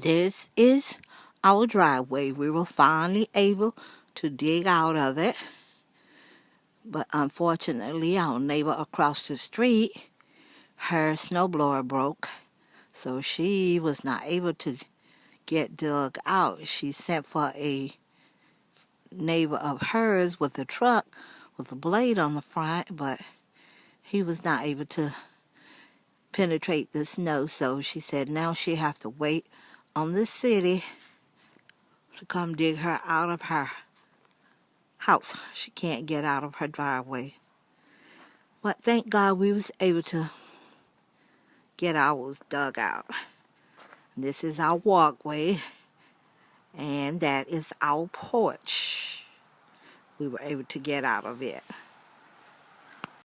This is our driveway. We were finally able to dig out of it. But unfortunately, our neighbor across the street, her snowblower broke. So she was not able to get dug out. She sent for a neighbor of hers with a truck with a blade on the front, but he was not able to penetrate the snow. So she said now she have to wait on the city to come dig her out of her house. She can't get out of her driveway. But thank God we was able to get ours dug out. This is our walkway, and that is our porch. We were able to get out of it.